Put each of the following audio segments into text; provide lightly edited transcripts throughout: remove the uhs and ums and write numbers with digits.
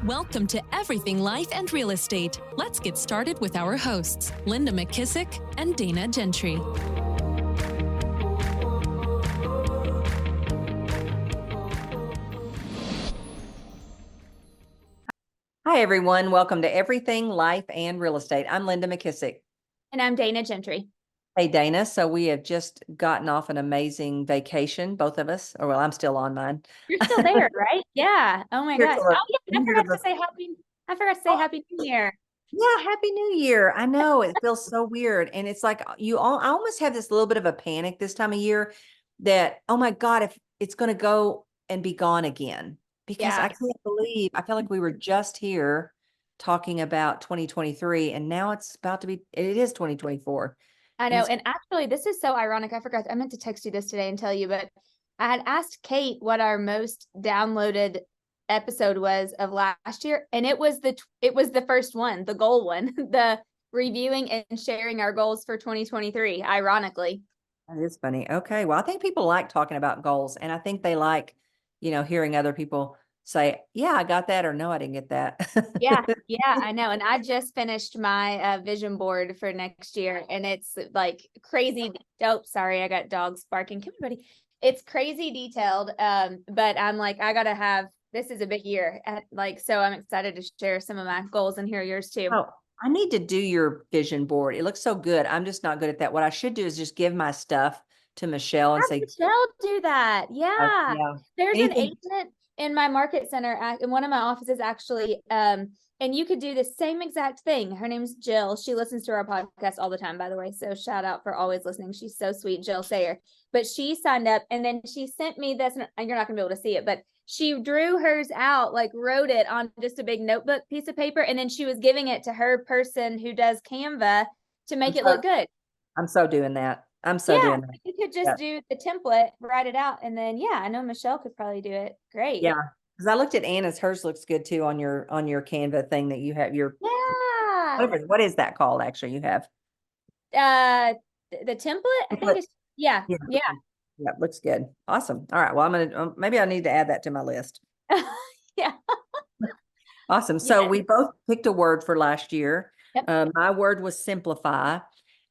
Welcome to Everything Life and Real Estate. Let's get started with our hosts, Linda McKissack and Dana Gentry. Hi, everyone. Welcome to Everything Life and Real Estate. I'm Linda McKissack. And I'm Dana Gentry. Hey, Dana. So we have just gotten off an amazing vacation, both of us. Or, well, I'm still on mine. You're still there, right? Yeah. Oh my gosh. Oh yeah. I forgot to say Happy New Year. Yeah, Happy New Year. I know it feels so weird. And it's like I almost have this little bit of a panic this time of year that, oh my God, if it's going to go and be gone again. Because I can't believe, I feel like we were just here talking about 2023 and now it is 2024. I know. And actually, this is so ironic. I meant to text you this today and tell you, but I had asked Kate what our most downloaded episode was of last year. And it was the first one, the goal one, the reviewing and sharing our goals for 2023, ironically. That is funny. Okay. Well, I think people like talking about goals and I think they like, hearing other people say, yeah, I got that, or no, I didn't get that. Yeah, I know. And I just finished my vision board for next year and it's like crazy. Oh, sorry. I got dogs barking. Come here, buddy. It's crazy detailed. But I'm like, this is a big year. So I'm excited to share some of my goals and hear yours too. Oh, I need to do your vision board. It looks so good. I'm just not good at that. What I should do is just give my stuff to Michelle and say, Michelle, do that. Yeah. There's an agent in my market center in one of my offices actually. And you could do the same exact thing. Her name's Jill. She listens to our podcast all the time, by the way. So shout out for always listening. She's so sweet, Jill Sayer. But she signed up and then she sent me this, and you're not gonna be able to see it, but she drew hers out, like wrote it on just a big notebook piece of paper. And then she was giving it to her person who does Canva to make it look good. I'm so doing that. Doing that. You could just do the template, write it out, and then I know Michelle could probably do it. Great. Yeah, because I looked at Anna's. Hers looks good too on your Canva thing that you have. What is that called? Actually, you have the template. I think it's yeah. Yeah, looks good. Awesome. All right. Well, maybe I need to add that to my list. Yeah. Awesome. So we both picked a word for last year. Yep. My word was simplify.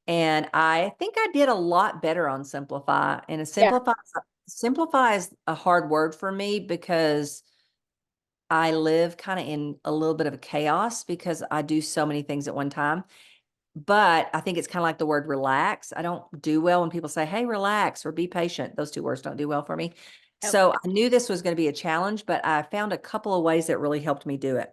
And I think I did a lot better on simplify. And simplify is a hard word for me because I live kind of in a little bit of a chaos because I do so many things at one time. But I think it's kind of like the word relax. I don't do well when people say, hey, relax or be patient. Those two words don't do well for me. Okay. So I knew this was going to be a challenge, but I found a couple of ways that really helped me do it.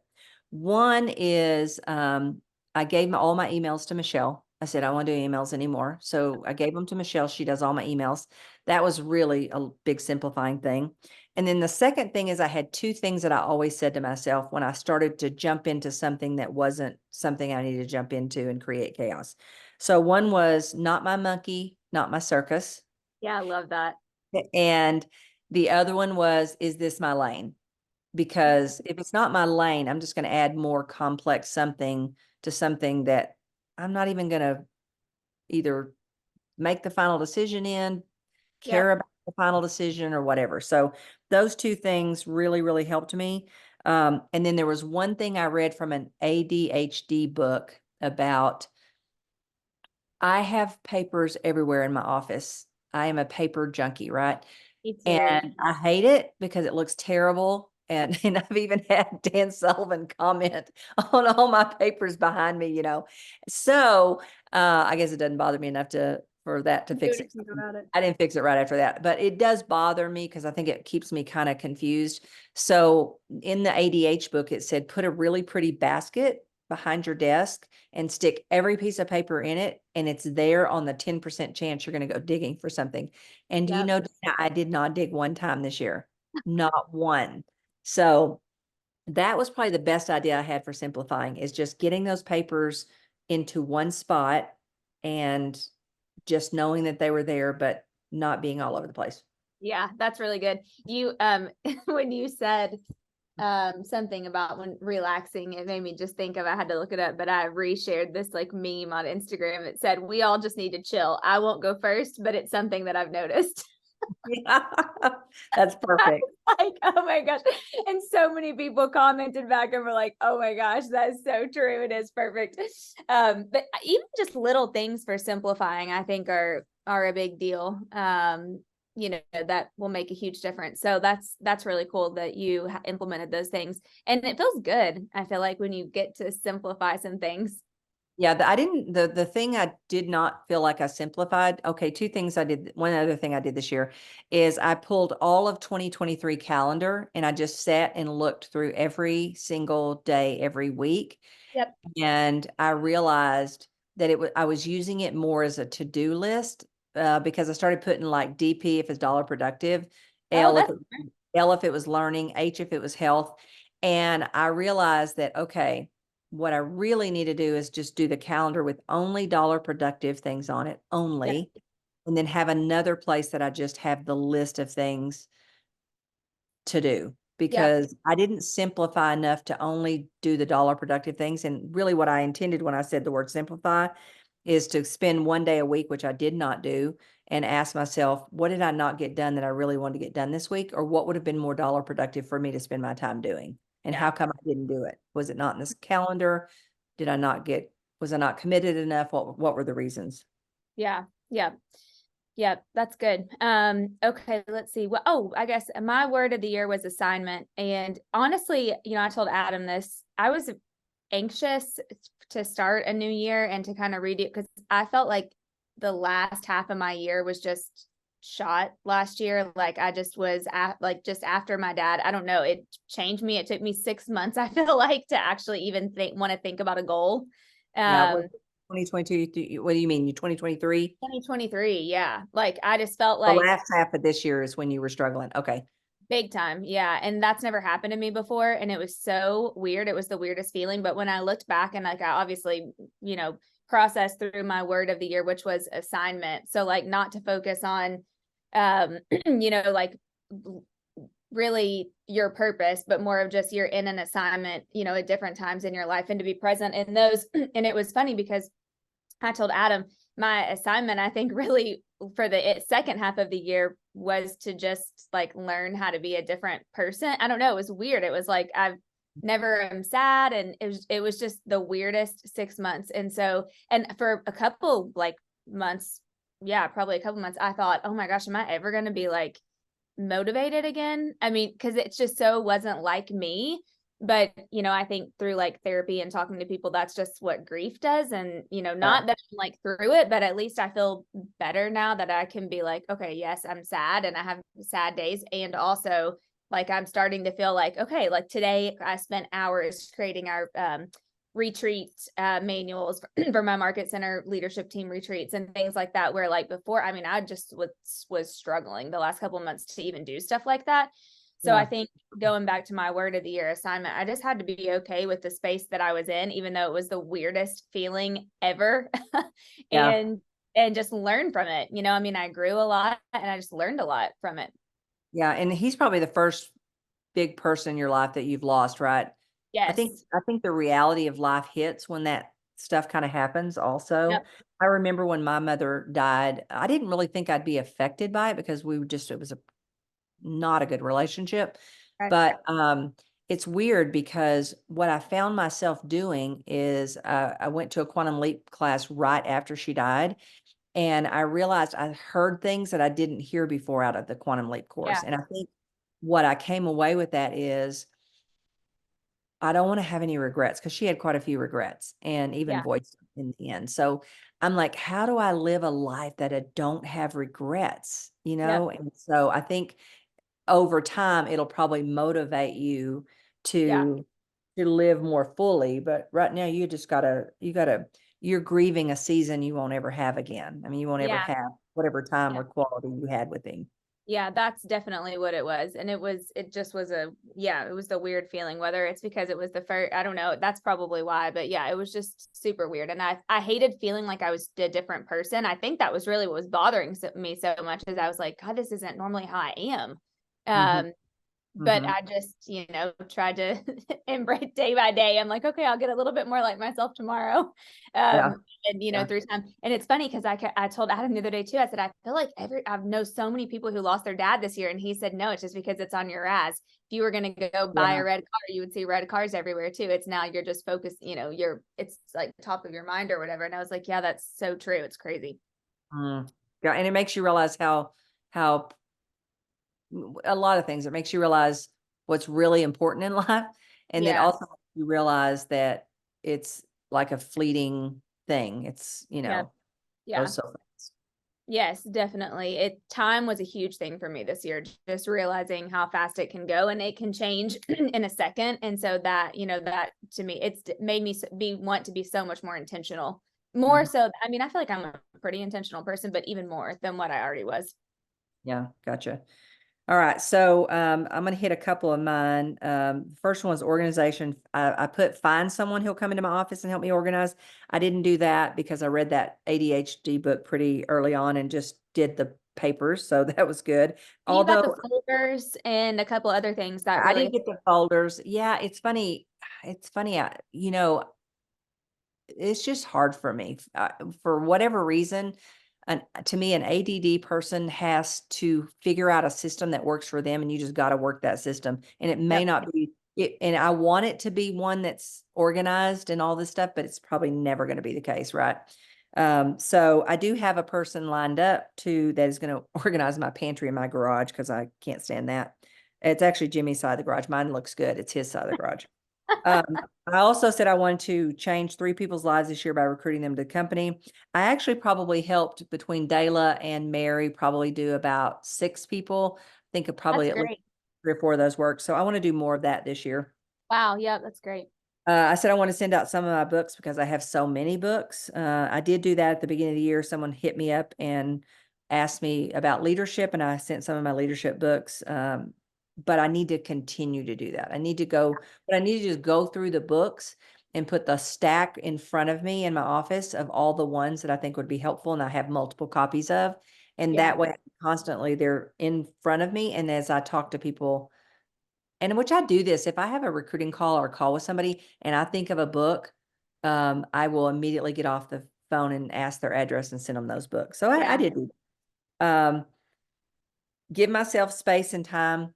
One is I gave all my emails to Michelle. I said, I don't want to do emails anymore. So I gave them to Michelle. She does all my emails. That was really a big simplifying thing. And then the second thing is I had two things that I always said to myself when I started to jump into something that wasn't something I needed to jump into and create chaos. So one was not my monkey, not my circus. Yeah, I love that. And the other one was, is this my lane? Because if it's not my lane, I'm just going to add more complex something to something that I'm not even going to either make the final decision care about the final decision or whatever. So those two things really, really helped me. And then there was one thing I read from an ADHD book about, I have papers everywhere in my office. I am a paper junkie, right? And I hate it because it looks terrible. And I've even had Dan Sullivan comment on all my papers behind me, So I guess it doesn't bother me enough for that to fix it. I didn't fix it right after that, but it does bother me because I think it keeps me kind of confused. So in the ADH book, it said, put a really pretty basket behind your desk and stick every piece of paper in it. And it's there on the 10% chance you're going to go digging for something. And do you know, I did not dig one time this year, not one. So that was probably the best idea I had for simplifying, is just getting those papers into one spot and just knowing that they were there, but not being all over the place. Yeah, that's really good. You, when you said something about when relaxing, it made me just think of, I had to look it up, but I reshared this like meme on Instagram. It said, we all just need to chill. I won't go first, but it's something that I've noticed. Yeah. That's perfect. Like, oh my gosh. And so many people commented back and were like, oh my gosh, that is so true. It is perfect. But even just little things for simplifying, I think are a big deal. That will make a huge difference. So that's really cool that you implemented those things. And it feels good, I feel like, when you get to simplify some things. Yeah, the thing I did not feel like I simplified. Okay, two things I did. One other thing I did this year is I pulled all of 2023 calendar and I just sat and looked through every single day, every week. Yep. And I realized that I was using it more as a to-do list, because I started putting like DP if it's dollar productive, Oh, L if it was learning, H if it was health. And I realized that, okay, what I really need to do is just do the calendar with only dollar productive things on it, only, and then have another place that I just have the list of things to do, yep. because I didn't simplify enough to only do the dollar productive things. And really what I intended when I said the word simplify is to spend one day a week, which I did not do, and ask myself, what did I not get done that I really wanted to get done this week? Or what would have been more dollar productive for me to spend my time doing? And how Yeah. come I didn't do it? Was it not in this calendar? Was I not committed enough? What were the reasons? Yeah. Yeah. Yeah, that's good. Okay, let's see. Well, I guess my word of the year was assignment. And honestly, I told Adam this. I was anxious to start a new year and to kind of read it because I felt like the last half of my year was just shot last year. Like I just was just after my dad. I don't know. It changed me. It took me 6 months, I feel like, to actually even want to think about a goal. Yeah, what 2022, what do you mean? You 2023? 2023, yeah. Like I just felt The like last half of this year is when you were struggling. Okay. big time. Yeah. And that's never happened to me before. And it was so weird. It was the weirdest feeling. But when I looked back and like I obviously, processed through my word of the year, which was assignment. So like not to focus on like really your purpose, but more of just you're in an assignment, at different times in your life and to be present in those. And it was funny because I told Adam my assignment, I think really for the second half of the year was to just like learn how to be a different person. I don't know. It was weird. It was like, I've never am sad. And it was just the weirdest 6 months. And so, and for a couple like months, yeah, probably a couple months, I thought, oh my gosh, am I ever going to be like motivated again? I mean, cause it's just so wasn't like me. But, I think through like therapy and talking to people, that's just what grief does. And, not that I'm like through it, but at least I feel better now that I can be like, okay, yes, I'm sad and I have sad days. And also like, I'm starting to feel like, okay, like today I spent hours creating our, retreat manuals for my market center leadership team retreats and things like that, where like before, I mean, I just was struggling the last couple of months to even do stuff like that. So I think going back to my word of the year assignment, I just had to be okay with the space that I was in, even though it was the weirdest feeling ever. Yeah. and just learn from it. I mean, I grew a lot and I just learned a lot from it. Yeah. And he's probably the first big person in your life that you've lost, right? I think Yes. I think the reality of life hits when that stuff kind of happens also. Yep. I remember when my mother died, I didn't really think I'd be affected by it because it was not a good relationship. Right. But it's weird because what I found myself doing is I went to a quantum leap class right after she died. And I realized I heard things that I didn't hear before out of the quantum leap Yeah. course. And I think what I came away with that is I don't want to have any regrets, because she had quite a few regrets and even Yeah. voiced in the end. So I'm like, how do I live a life that I don't have regrets? Yep. And so I think over time it'll probably motivate you Yeah. to live more fully. But right now you're grieving a season you won't ever have again. I mean, you won't ever Yeah. have whatever time Yeah. or quality you had with him. Yeah, that's definitely what it was. And it just was it was the weird feeling, whether it's because it was the first, I don't know, that's probably why, but yeah, it was just super weird. And I hated feeling like I was a different person. I think that was really what was bothering me so much, is I was like, God, this isn't normally how I am. Mhm. Um, but Mhm. I just, tried to embrace day by day. I'm like, okay, I'll get a little bit more like myself tomorrow. Yeah. And Yeah. through time. And it's funny because I told Adam the other day too, I said, I feel like I know so many people who lost their dad this year. And he said, no, it's just because it's on your Raz. If you were going to go buy Yeah. a red car, you would see red cars everywhere too. It's now you're just focused, it's like top of your mind or whatever. And I was like, yeah, that's so true. It's crazy. Mm. Yeah, and it makes you realize how a lot of things. It makes you realize what's really important in life, and then Yeah. also you realize that it's like a fleeting thing. It's, Yeah. Yeah. goes so fast. Yes, definitely. Time was a huge thing for me this year, just realizing how fast it can go and it can change in a second. And so that, that to me, it's made me want to be so much more intentional. More Mhm. so, I mean, I feel like I'm a pretty intentional person, but even more than what I already was. Yeah, gotcha. All right, so I'm going to hit a couple of mine. First one is organization. I put find someone who'll come into my office and help me organize. I didn't do that because I read that ADHD book pretty early on and just did the papers, so that was good. You got the Although folders and a couple other things that I really, didn't get the folders. Yeah, it's funny. It's funny. It's just hard for me for whatever reason. And to me, an ADD person has to figure out a system that works for them, and you just got to work that system. And it may yep, not be it. And I want it to be one that's organized and all this stuff, but it's probably never going to be the case, right? So I do have a person lined up that is going to organize my pantry and my garage because I can't stand that. It's actually Jimmy's side of the garage. Mine looks good. It's his side of the garage. I also said I wanted to change 3 people's lives this year by recruiting them to the company. I actually probably helped between Dayla and Mary probably do about 6 people. I think of that's probably at least great. 3 or 4 of those work. So I want to do more of that this year. Wow. Yeah, that's great. I said I want to send out some of my books because I have so many books. I did do that at the beginning of the year. Someone hit me up and asked me about leadership, and I sent some of my leadership books. But I need to continue to do that. I need to just go through the books and put the stack in front of me in my office of all the ones that I think would be helpful and I have multiple copies of. And Yeah. that way, constantly they're in front of me. And as I talk to people, and which I do this, if I have a recruiting call or call with somebody and I think of a book, I will immediately get off the phone and ask their address and send them those books. So I Yeah. did do that. Give myself space and time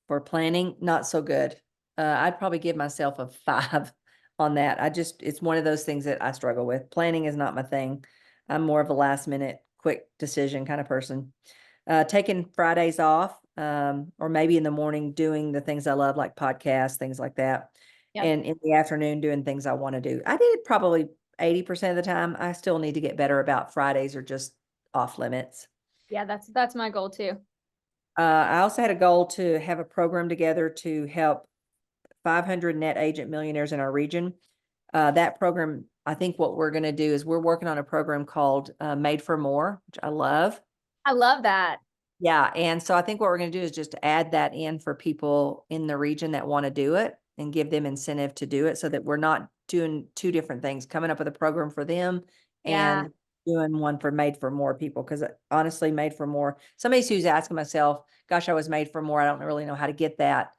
for planning, not so good. I'd probably give myself a 5 on that. It's one of those things that I struggle with. Planning is not my thing. I'm more of a last minute, quick decision kind of person. Taking Fridays off, or maybe in the morning doing the things I love, like podcasts, things like that. Yep. And in the afternoon doing things I want to do. I did it probably 80% of the time. I still need to get better about Fridays or just off limits. Yeah. That's my goal too. I also had a goal to have a program together to help 500 net agent millionaires in our region. That program, I think what we're going to do is we're working on a program called Made for More, which I love. I love that. Yeah. And so I think what we're going to do is just add that in for people in the region that want to do it and give them incentive to do it so that we're not doing 2 different things, coming up with a program for them Yeah. and doing one for Made for More people. Because honestly, Made for More, somebody who's asking myself, gosh, I was made for more. I don't really know how to get that,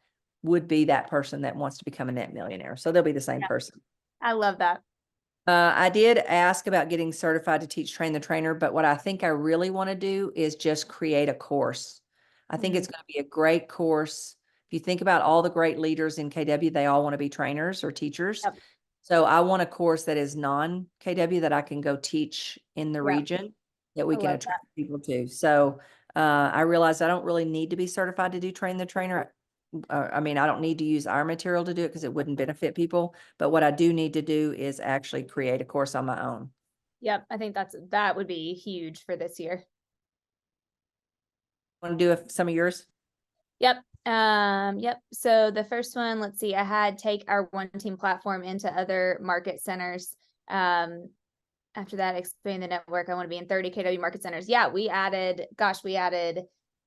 would be that person that wants to become a net millionaire. So they'll be the same Yeah. person. I love that. I did ask about getting certified to teach Train the Trainer, but what I think I really want to do is just create a course. I think it's going to be a great course. If you think about all the great leaders in KW, they all want to be trainers or teachers. Yep. So I want a course that is non-KW that I can go teach in the Yep. region that we I can love attract people to. So I realized I don't really need to be certified to do Train the Trainer. I mean, I don't need to use our material to do it because it wouldn't benefit people. But what I do need to do is actually create a course on my own. Yep. I think that would be huge for this year. Want to do some of yours? Yep. Yep. So the first one, let's see, I had take our one team platform into other market centers. After that, expand the network. I want to be in 30 KW market centers. Yeah, we added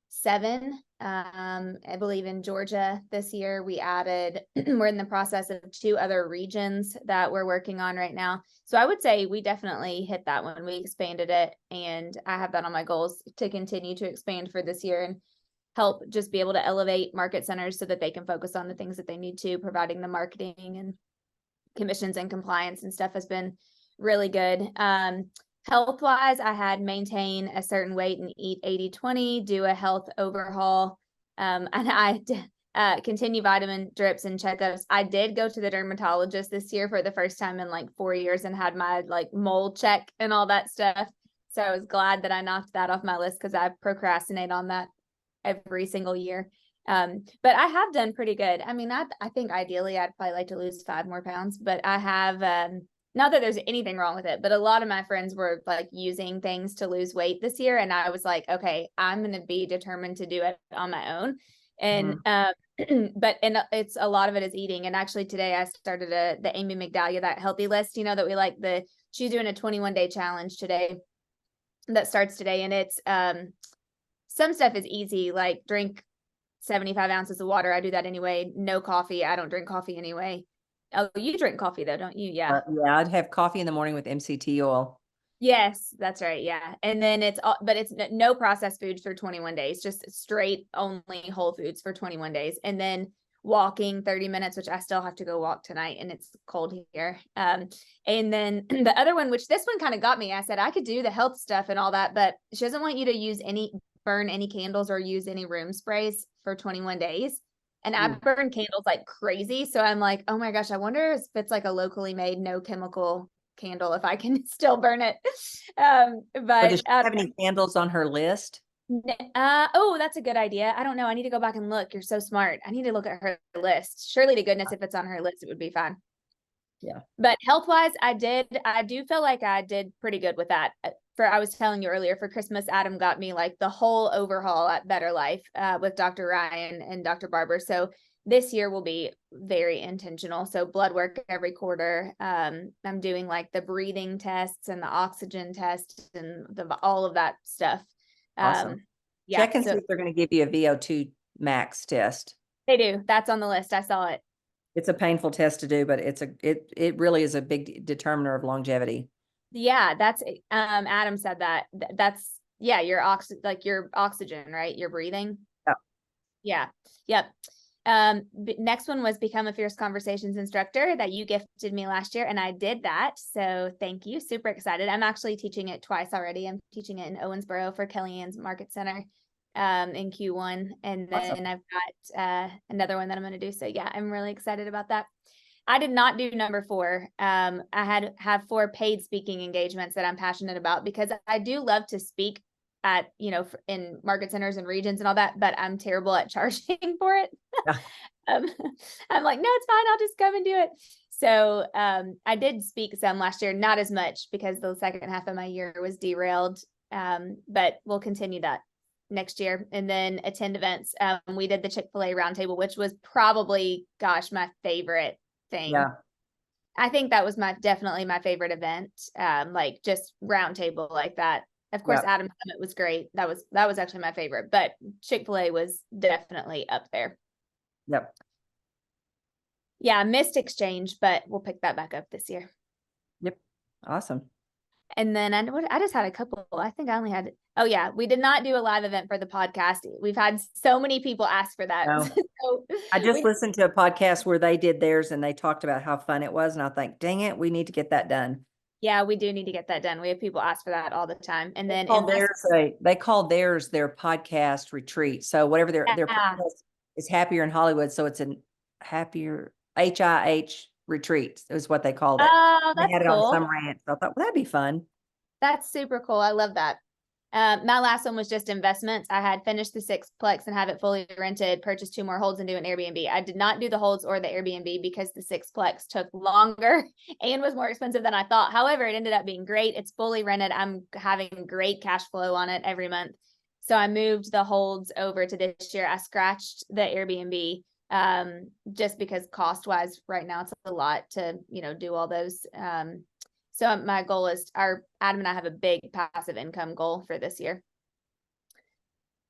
7, I believe in Georgia this year. We added, we're in the process of 2 other regions that we're working on right now. So I would say we definitely hit that one. We expanded it, and I have that on my goals to continue to expand for this year. And help just be able to elevate market centers so that they can focus on the things that they need to. Providing the marketing and commissions and compliance and stuff has been really good. Health wise, I had maintain a certain weight and eat 80-20, do a health overhaul. And I continue vitamin drips and checkups. I did go to the dermatologist this year for the first time in like 4 years and had my like mole check and all that stuff. So I was glad that I knocked that off my list because I procrastinate on that every single year. But I have done pretty good. I mean, I think ideally I'd probably like to lose 5 more pounds, but I have, not that there's anything wrong with it, but a lot of my friends were like using things to lose weight this year. And I was like, okay, I'm going to be determined to do it on my own. And, but it's a lot of it is eating. And actually today I started the Amy McDalia, that healthy list, that we like she's doing a 21-day challenge today that starts today. And it's, some stuff is easy, like drink 75 ounces of water. I do that anyway. No coffee. I don't drink coffee anyway. Oh, you drink coffee though, don't you? Yeah. Yeah, I'd have coffee in the morning with MCT oil. Yes, that's right. Yeah. And then it's no processed foods for 21 days, just straight only whole foods for 21 days. And then walking 30 minutes, which I still have to go walk tonight and it's cold here. And then the other one, which this one kind of got me, I said I could do the health stuff and all that, but she doesn't want you to burn any candles or use any room sprays for 21 days. And I burn candles like crazy. So I'm like, oh my gosh, I wonder if it's like a locally made, no chemical candle, if I can still burn it. But does she have any candles on her list? Oh, that's a good idea. I don't know. I need to go back and look. You're so smart. I need to look at her list. Surely to goodness, if it's on her list, it would be fine. Yeah. But health wise, I do feel like I did pretty good with that. I was telling you earlier, for Christmas, Adam got me like the whole overhaul at Better Life with Dr. Ryan and Dr. Barber. So this year will be very intentional. So blood work every quarter. I'm doing like the breathing tests and the oxygen tests and all of that stuff. Awesome. Yeah. Check and see if they're going to give you a VO2 max test. They do. That's on the list. I saw it. It's a painful test to do, but it really is a big determiner of longevity. Yeah, that's Adam said that. That's your oxygen, right? You're breathing. Yeah. Yep. Next one was become a Fierce Conversations instructor that you gifted me last year, and I did that. So thank you. Super excited. I'm actually teaching it twice already. I'm teaching it in Owensboro for Kellyanne's Market Center in Q1, and then awesome. I've got another one that I'm going to do. So yeah, I'm really excited about that. I did not do number 4. I have 4 paid speaking engagements that I'm passionate about because I do love to speak at, in market centers and regions and all that, but I'm terrible at charging for it. Yeah. I'm like, no, it's fine. I'll just come and do it. So I did speak some last year, not as much because the second half of my year was derailed. But we'll continue that next year and then attend events. We did the Chick-fil-A roundtable, which was probably, my favorite thing. Yeah. I think that was definitely my favorite event. Like just roundtable like that. Of course, yep. Adam Summit was great. That was actually my favorite, but Chick-fil-A was definitely up there. Yep. Yeah, missed exchange, but we'll pick that back up this year. Yep. Awesome. And then I just had a couple. I think I only had. Oh yeah, we did not do a live event for the podcast. We've had so many people ask for that. No. So I just listened to a podcast where they did theirs and they talked about how fun it was, and I think, dang it, we need to get that done. Yeah, we do need to get that done. We have people ask for that all the time. And then they call theirs their podcast retreat. So whatever their podcast is Happier in Hollywood. So it's a happier HIH retreat is what they called it. Oh, that's they had cool. it on some ranch. So I thought, well, that'd be fun. That's super cool. I love that. My last one was just investments. I had finished the 6-plex and have it fully rented, purchased 2 more holds and do an Airbnb. I did not do the holds or the Airbnb because the 6-plex took longer and was more expensive than I thought. However, it ended up being great. It's fully rented. I'm having great cash flow on it every month. So I moved the holds over to this year. I scratched the Airbnb just because cost wise right now it's a lot to, do all those. So my goal is Adam and I have a big passive income goal for this year.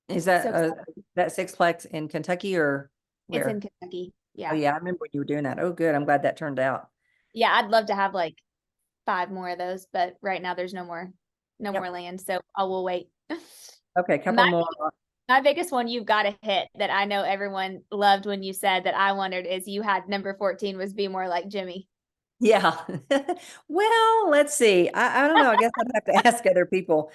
Is that that 6-plex in Kentucky or where? It's in Kentucky. Yeah. Oh yeah. I remember when you were doing that. Oh, good. I'm glad that turned out. Yeah. I'd love to have like 5 more of those, but right now there's no more land. So I will wait. Okay. Couple more. My biggest one you've got to hit that I know everyone loved when you said that I wondered is you had number 14 was be more like Jimmy. Yeah. Well, let's see. I don't know. I guess I'd have to ask other people.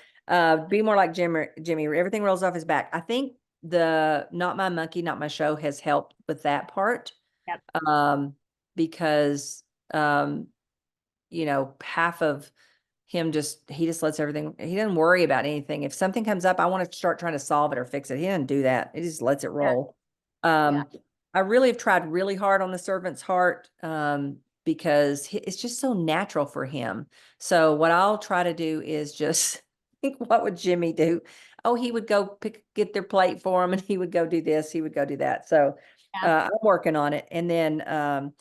Be more like Jimmy. Everything rolls off his back. I think the Not My Monkey, Not My Show has helped with that part. Yep. Because half of him he just lets everything, he doesn't worry about anything. If something comes up, I want to start trying to solve it or fix it. He doesn't do that. He just lets it roll. Yeah. I really have tried really hard on the servant's heart, because it's just so natural for him. So what I'll try to do is just think, what would Jimmy do? Oh, he would go get their plate for him, and he would go do this, he would go do that. So Yeah. I'm working on it. And then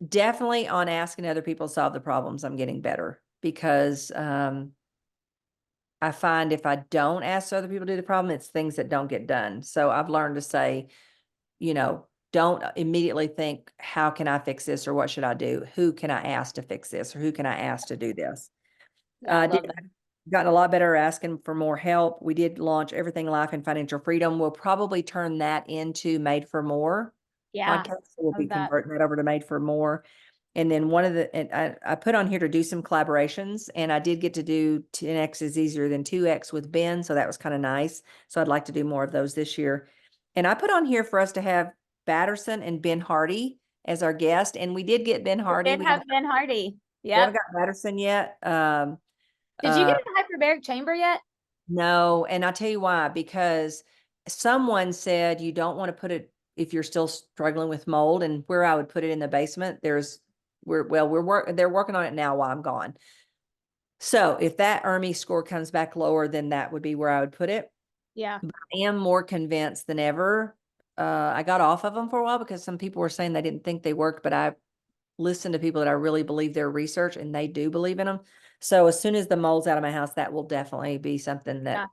definitely on asking other people to solve the problems, I'm getting better, because I find if I don't ask other people to do the problem, it's things that don't get done. So I've learned to say, don't immediately think, how can I fix this, or what should I do? Who can I ask to fix this, or who can I ask to do this? Yeah, I love that. I've gotten a lot better at asking for more help. We did launch Everything Life and Financial Freedom. We'll probably turn that into Made for More Yeah. podcast. So we'll be Love that. converting that over to Made for More. And then I put on here to do some collaborations, and I did get to do 10X is easier than 2X with Ben. So that was kind of nice. So I'd like to do more of those this year. And I put on here for us to have Batterson and Ben Hardy as our guest. And we did get Ben Hardy. We have Ben Hardy. We haven't Yep. got Batterson yet. Did you get a hyperbaric chamber yet? No. And I'll tell you why, because someone said you don't want to put it if you're still struggling with mold, and where I would put it in the basement, they're working on it now while I'm gone. So if that ERMI score comes back lower, then that would be where I would put it. Yeah. But I am more convinced than ever. I got off of them for a while because some people were saying they didn't think they worked, but I listened to people that I really believe their research, and they do believe in them. So as soon as the mold's out of my house, that will definitely be something that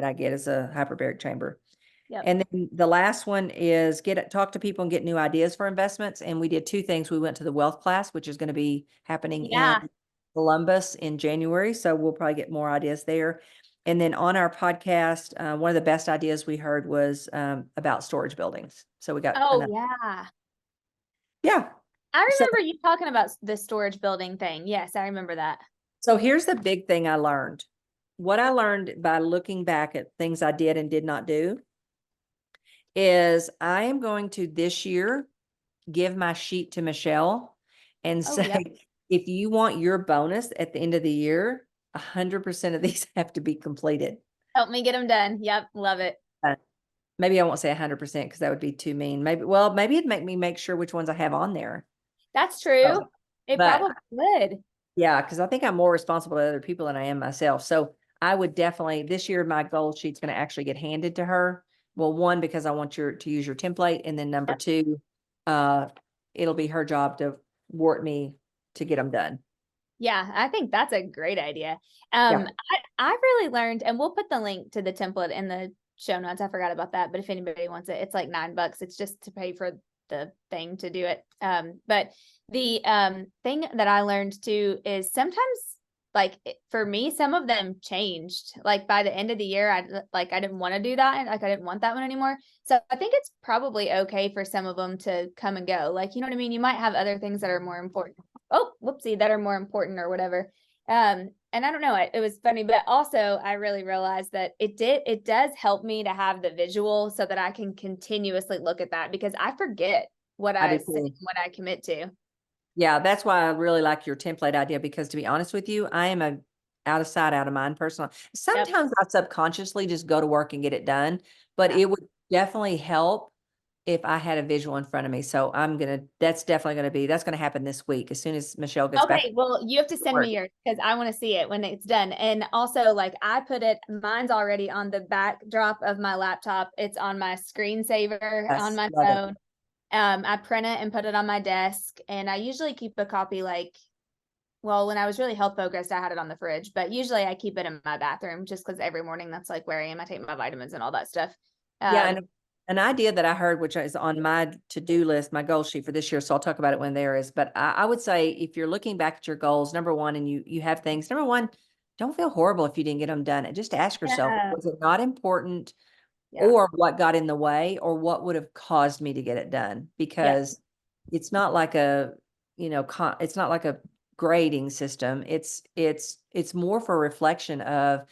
I get as a hyperbaric chamber. Yep. And then the last one is talk to people and get new ideas for investments. And we did two things. We went to the wealth class, which is going to be happening in Columbus in January. So we'll probably get more ideas there. And then on our podcast, one of the best ideas we heard was about storage buildings. So we got. Yeah. I remember you talking about the storage building thing. Yes, I remember that. So here's the big thing I learned. What I learned by looking back at things I did and did not do is I am going to this year give my sheet to Michelle and say, if you want your bonus at the end of the year, 100% of these have to be completed. Help me get them done. Yep. Love it. Maybe I won't say 100% because that would be too mean. Maybe it'd make me make sure which ones I have on there. That's true. It probably would. Yeah, because I think I'm more responsible to other people than I am myself. So I would definitely, this year, my goal sheet's going to actually get handed to her. Well, one, because I want to use your template. And then number two, it'll be her job to work me to get them done. Yeah, I think that's a great idea. I really learned, and we'll put the link to the template in the show notes. I forgot about that, but if anybody wants it, it's like $9. It's just to pay for the thing to do it. But the thing that I learned too is sometimes, like for me, some of them changed. Like by the end of the year, I didn't want to do that, and like I didn't want that one anymore. So I think it's probably okay for some of them to come and go. Like, you know what I mean? You might have other things that are more important. Oh, whoopsie, that are more important or whatever. And I don't know, it was funny, but also I really realized that it does help me to have the visual so that I can continuously look at that, because I forget what I say, what I commit to. Yeah, that's why I really like your template idea, because to be honest with you, I am a out of sight, out of mind person. Sometimes I subconsciously just go to work and get it done, but it would definitely help if I had a visual in front of me. So that's definitely going to happen this week as soon as Michelle gets back. Okay, well, you have to send me yours because I want to see it when it's done. And also, like, I put mine's already on the backdrop of my laptop. It's on my screensaver on my phone. I print it and put it on my desk, and I usually keep a copy, when I was really health focused, I had it on the fridge, but usually I keep it in my bathroom just because every morning that's like where I am. I take my vitamins and all that stuff. And an idea that I heard, which is on my to-do list, my goal sheet for this year, so I'll talk about it when there is, but I would say if you're looking back at your goals, number one, and you have things, number one, don't feel horrible if you didn't get them done. And just ask yourself, was it not important? Yeah. or what got in the way or what would have caused me to get it done, because it's not like a, it's not like a grading system. It's more for reflection of,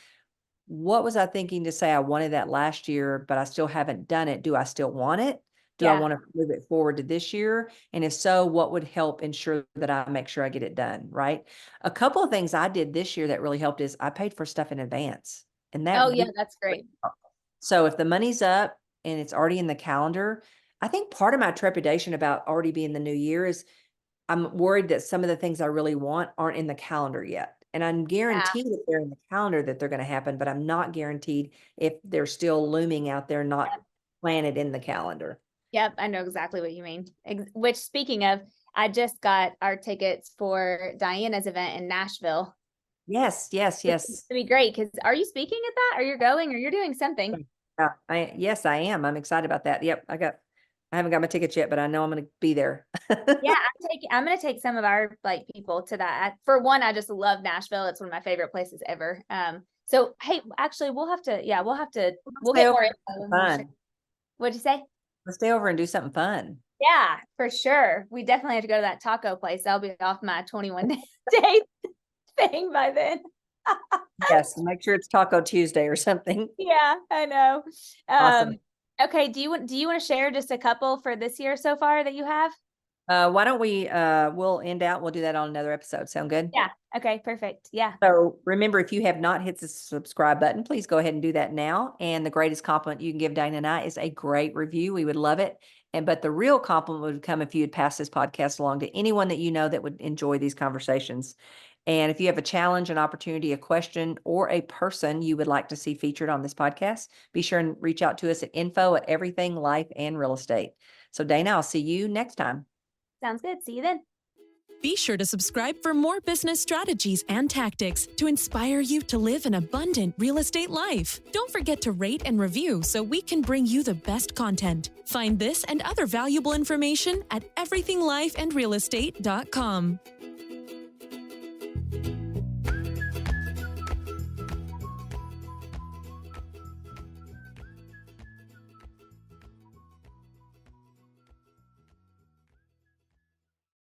what was I thinking to say I wanted that last year, but I still haven't done it. Do I still want it? Do I Yeah. want to move it forward to this year? And if so, what would help ensure that I make sure I get it done, right? A couple of things I did this year that really helped is I paid for stuff in advance. And that Oh yeah, really, that's great. so if the money's up and it's already in the calendar, I think part of my trepidation about already being the new year is I'm worried that some of the things I really want aren't in the calendar yet. And I'm guaranteed if they're in the calendar that they're going to happen, but I'm not guaranteed if they're still looming out there, not planted in the calendar. Yep, I know exactly what you mean. Which, speaking of, I just got our tickets for Diana's event in Nashville. Yes, yes, yes. It's gonna be great, because are you speaking at that? Or you're going, or you're doing something? Yes, I am. I'm excited about that. Yep, I haven't got my tickets yet, but I know I'm going to be there. Yeah, I'm gonna take some of our people to that. For one, I just love Nashville. It's one of my favorite places ever. So hey, actually we'll stay get more over info. and And fun. What'd you say? Let's stay over and do something fun. Yeah, for sure. We definitely have to go to that taco place. I'll be off my 21 day thing by then. Yes, make sure it's Taco Tuesday or something. Yeah, I know. Awesome. Okay, do you want to share just a couple for this year so far that you have? Why don't we'll end out. We'll do that on another episode. Sound good? Yeah. Okay, perfect. Yeah. So remember, if you have not hit the subscribe button, please go ahead and do that now. And the greatest compliment you can give Dana and I is a great review. We would love it. But the real compliment would come if you would pass this podcast along to anyone that you know that would enjoy these conversations. And if you have a challenge, an opportunity, a question, or a person you would like to see featured on this podcast, be sure and reach out to us at info@everything life and real estate. So Dana, I'll see you next time. Sounds good. See you then. Be sure to subscribe for more business strategies and tactics to inspire you to live an abundant real estate life. Don't forget to rate and review so we can bring you the best content. Find this and other valuable information at everythinglifeandrealestate.com.